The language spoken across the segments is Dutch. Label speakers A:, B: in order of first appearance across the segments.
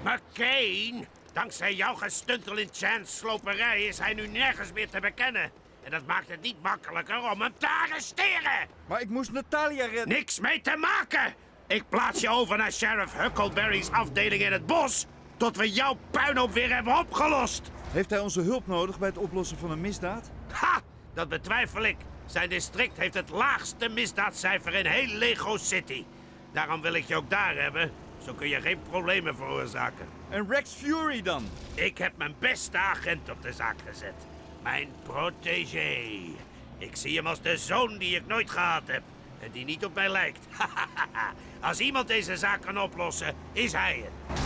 A: McCain, dankzij jouw gestuntel in Chance sloperij is hij nu nergens meer te bekennen. En dat maakt het niet makkelijker om hem te arresteren.
B: Maar ik moest Natalia redden.
A: Niks mee te maken. Ik plaats je over naar Sheriff Huckleberry's afdeling in het bos, tot we jouw puinhoop weer hebben opgelost.
B: Heeft hij onze hulp nodig bij het oplossen van een misdaad?
A: Ha, dat betwijfel ik. Zijn district heeft het laagste misdaadcijfer in heel Lego City. Daarom wil ik je ook daar hebben. Zo kun je geen problemen veroorzaken.
B: En Rex Fury dan?
A: Ik heb mijn beste agent op de zaak gezet. Mijn protégé. Ik zie hem als de zoon die ik nooit gehad heb. En die niet op mij lijkt. Als iemand deze zaak kan oplossen, is hij het.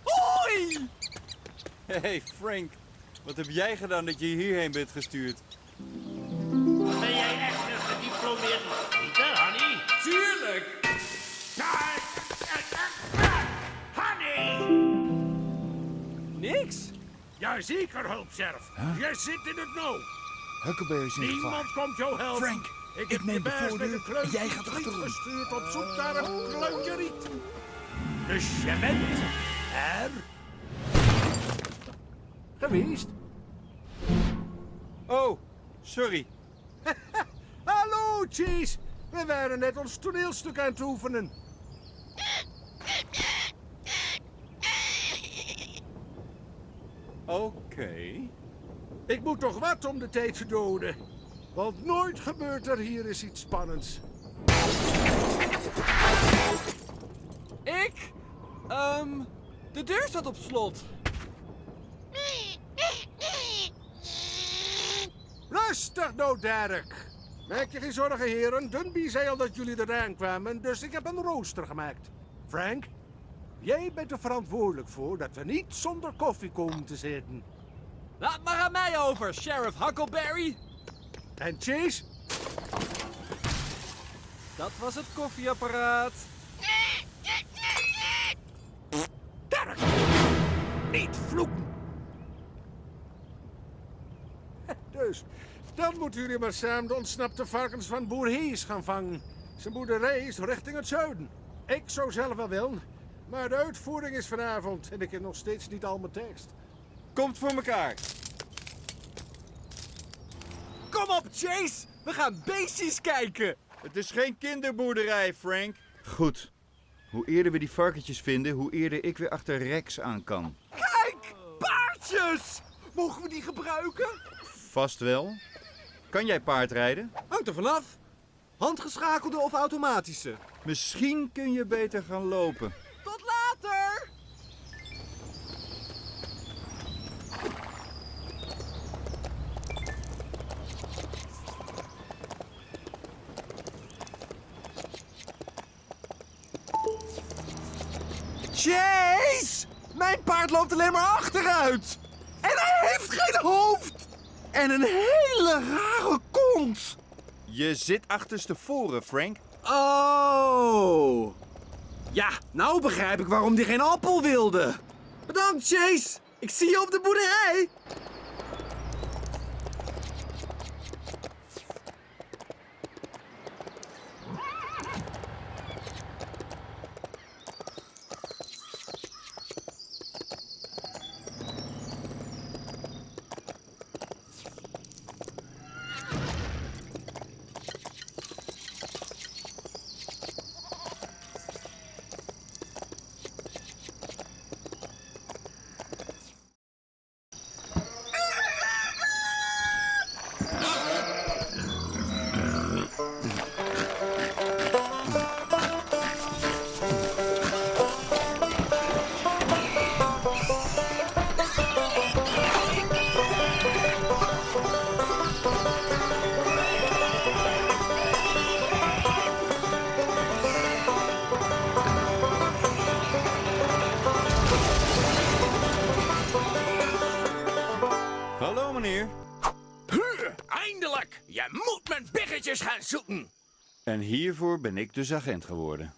C: Hoi!
B: Hey Frank, wat heb jij gedaan dat je hierheen bent gestuurd?
A: Ben jij echt een gediplomeerd schieten, Honey?
C: Tuurlijk!
A: Honey!
C: Niks?
A: Jazeker, hulpsheriff. Je zit in het nauw.
B: Huckleberry is in gevaar.
A: Niemand komt jou helpen.
B: Frank,
A: ik
B: ik neem de
A: baas met
B: voordeur
A: een kleutje
B: en jij gaat
A: riet
B: achterom.
A: gestuurd op zoek naar een kleutje riet. Dus je bent er geweest?
B: Oh, sorry.
A: Hallo, Cheese. We waren net ons toneelstuk aan het oefenen.
B: Oké.
A: Ik moet toch wat om de tijd te doden. Want nooit gebeurt er hier eens iets spannends.
C: Ik? De deur staat op slot.
A: Rustig nou, Derek. Maak je geen zorgen, heren. Dunby zei al dat jullie eraan kwamen, dus ik heb een rooster gemaakt. Frank, jij bent er verantwoordelijk voor dat we niet zonder koffie komen te zitten.
C: Laat maar aan mij over, Sheriff Huckleberry.
A: En Chase?
C: Dat was het koffieapparaat.
A: Derek! Niet vloeken! Dus, dan moeten jullie maar samen de ontsnapte varkens van boer Hees gaan vangen. Zijn boerderij is richting het zuiden. Ik zou zelf wel willen, maar de uitvoering is vanavond en ik heb nog steeds niet al mijn tekst.
B: Komt voor elkaar.
C: Kom op, Chase. We gaan beestjes kijken.
B: Het is geen kinderboerderij, Frank. Goed. Hoe eerder we die varkentjes vinden, hoe eerder ik weer achter Rex aan kan.
C: Kijk, paardjes. Mogen we die gebruiken?
B: Vast wel. Kan jij paardrijden?
C: Hangt er vanaf. Handgeschakelde of automatische?
B: Misschien kun je beter gaan lopen.
C: Tot later! Chase! Mijn paard loopt alleen maar achteruit. En hij heeft geen hoofd. En een hele rare kont.
B: Je zit achterstevoren, Frank.
C: Oh. Ja, nou begrijp ik waarom die geen appel wilde. Bedankt, Chase. Ik zie je op de boerderij.
B: Hallo, meneer.
D: Eindelijk! Je moet mijn biggetjes gaan zoeken.
B: En hiervoor ben ik dus agent geworden.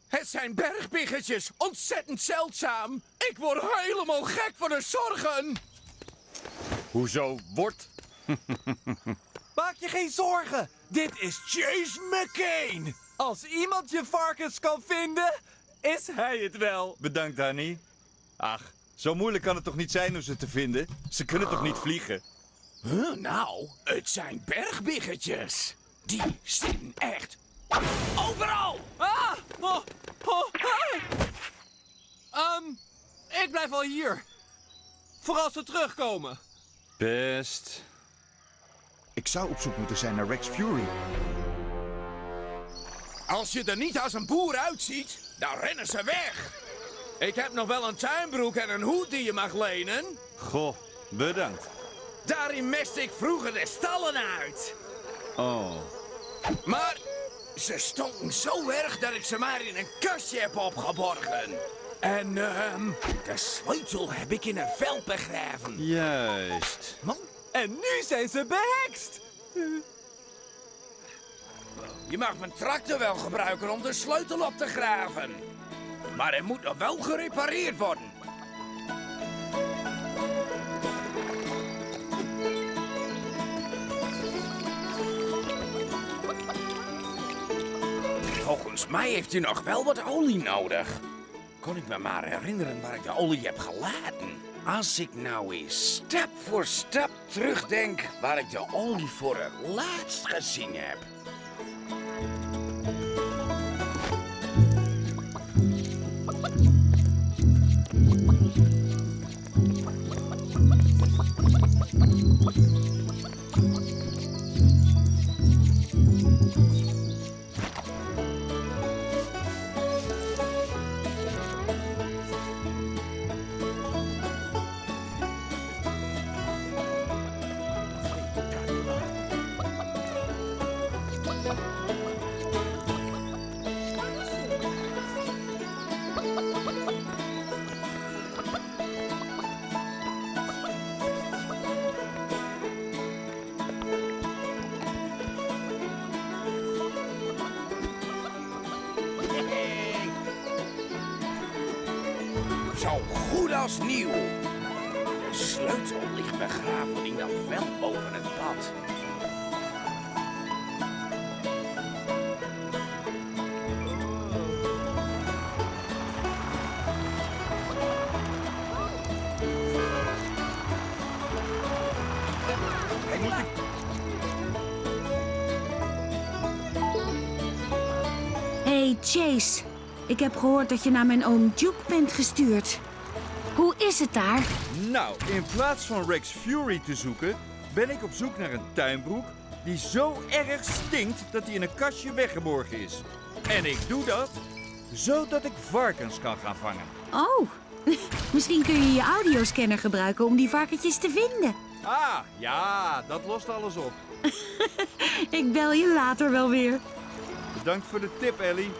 D: Het zijn bergbiggetjes, ontzettend zeldzaam. Ik word helemaal gek van de zorgen.
B: Hoezo wordt?
C: Maak je geen zorgen. Dit is Chase McCain. Als iemand je varkens kan vinden, is hij het wel.
B: Bedankt, Danny. Ach, zo moeilijk kan het toch niet zijn om ze te vinden? Ze kunnen toch niet vliegen?
D: Nou, het zijn bergbiggetjes. Die zitten echt overal.
C: Ah! Hey! Ik blijf wel hier. Voor als ze terugkomen.
B: Best. Ik zou op zoek moeten zijn naar Rex Fury.
D: Als je er niet als een boer uitziet, dan rennen ze weg. Ik heb nog wel een tuinbroek en een hoed die je mag lenen.
B: Goh, bedankt.
D: Daarin mest ik vroeger de stallen uit.
B: Oh.
D: Maar ze stonken zo erg dat ik ze maar in een kastje heb opgeborgen. En de sleutel heb ik in een veld begraven.
B: Juist.
C: En nu zijn ze behekst.
D: Je mag mijn tractor wel gebruiken om de sleutel op te graven. Maar hij moet nog wel gerepareerd worden. Volgens mij heeft u nog wel wat olie nodig. Kon ik me maar herinneren waar ik de olie heb gelaten. Als ik nou eens stap voor stap terugdenk waar ik de olie voor het laatst gezien heb. Zo goed als nieuw. De sleutel ligt begraven in dat veld boven het pad.
E: Hey Chase, ik heb gehoord dat je naar mijn oom Duke bent gestuurd. Hoe is het daar?
B: Nou, in plaats van Rex Fury te zoeken, ben ik op zoek naar een tuinbroek die zo erg stinkt dat hij in een kastje weggeborgen is. En ik doe dat zodat ik varkens kan gaan vangen.
E: Oh, misschien kun je je audioscanner gebruiken om die varkentjes te vinden.
B: Ah, ja, dat lost alles op.
E: Ik bel je later wel weer.
B: Bedankt voor de tip, Ellie.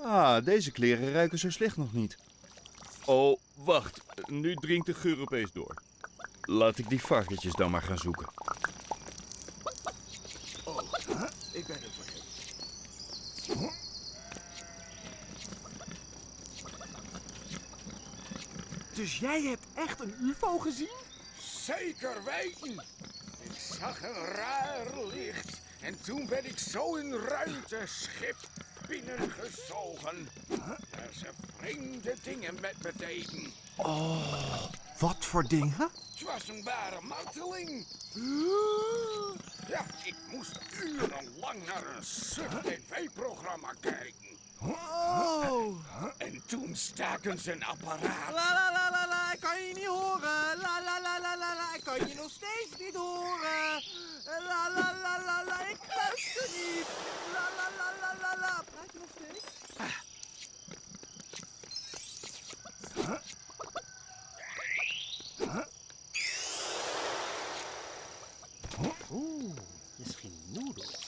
B: Ah, deze kleren ruiken zo slecht nog niet. Oh, wacht. Nu dringt de geur opeens door. Laat ik die varkentjes dan maar gaan zoeken.
C: Ik ben het vergeten. Dus jij hebt echt een UFO gezien?
D: Zeker weten. Ik zag een raar licht en toen ben ik zo een ruimteschip binnengezogen. Er zijn vreemde dingen met me deden.
C: Wat voor dingen?
D: Het was een ware marteling. Ja, ik moest urenlang naar een suf tv-programma kijken.
C: Oh!
D: En toen staken ze een apparaat.
C: La la la la la, ik kan je niet horen. La la la la la la, ik kan je nog steeds niet horen. La la la la la, ik luister niet. La la la la la la, praat je nog steeds? Oeh, misschien noedels.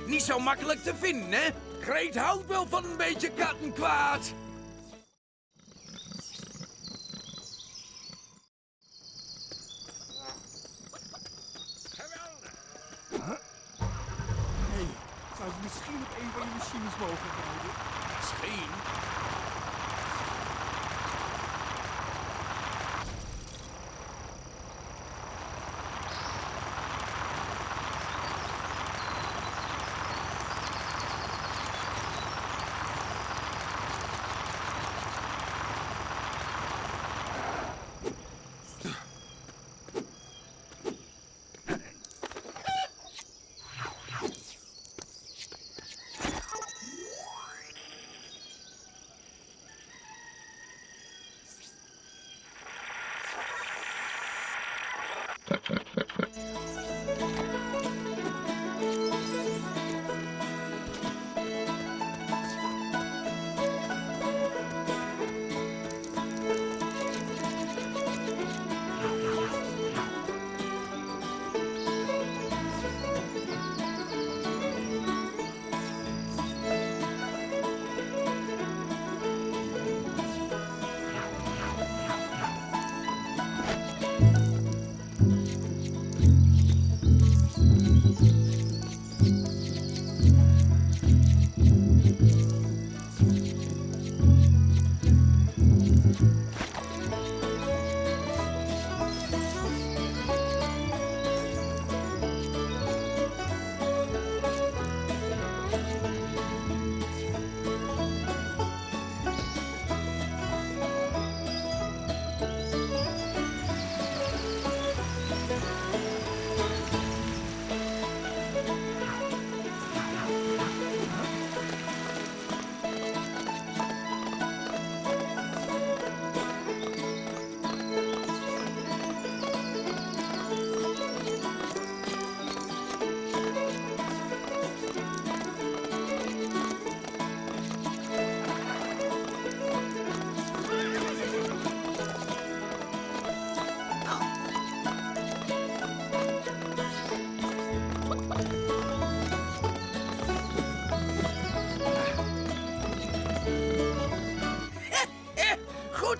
D: Niet zo makkelijk te vinden, hè? Greet houdt wel van een beetje kattenkwaad.
C: Hey, zou ik misschien op een van je machines mogen rijden?
D: Misschien.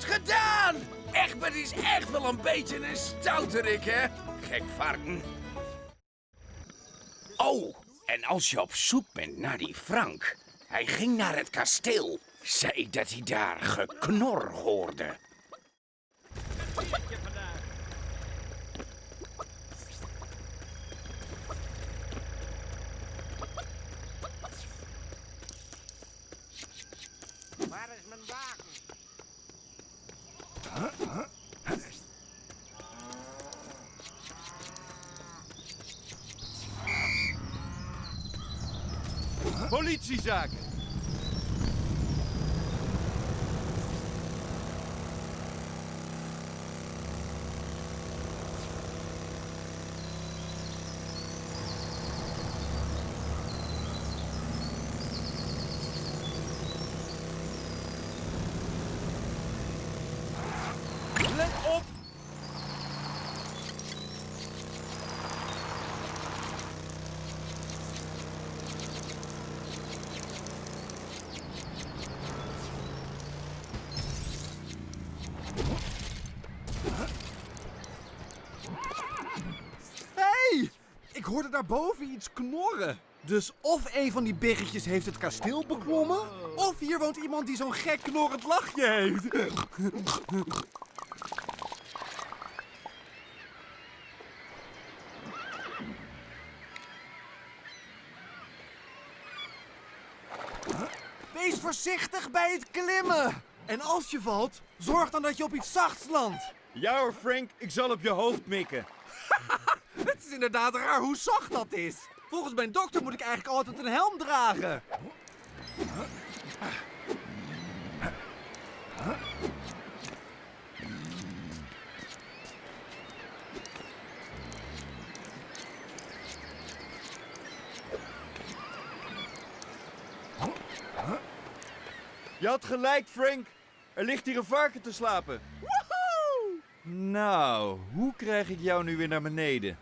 D: gedaan! Egbert is echt wel een beetje een stouterik, hè? Gek varken. Oh, en als je op zoek bent naar die Frank... Hij ging naar het kasteel. Zei dat hij daar geknor hoorde.
A: Waar is mijn wagen?
B: Politiezaken. Let op!
C: Hey! Ik hoorde daarboven iets knorren. Dus of een van die biggetjes heeft het kasteel beklommen... of hier woont iemand die zo'n gek knorrend lachje heeft. Wees voorzichtig bij het klimmen. En als je valt, zorg dan dat je op iets zachts landt.
B: Ja hoor, Frank, ik zal op je hoofd mikken.
C: Het is inderdaad raar hoe zacht dat is. Volgens mijn dokter moet ik eigenlijk altijd een helm dragen.
B: Je had gelijk, Frank. Er ligt hier een varken te slapen.
C: Woehoe!
B: Nou, hoe krijg ik jou nu weer naar beneden?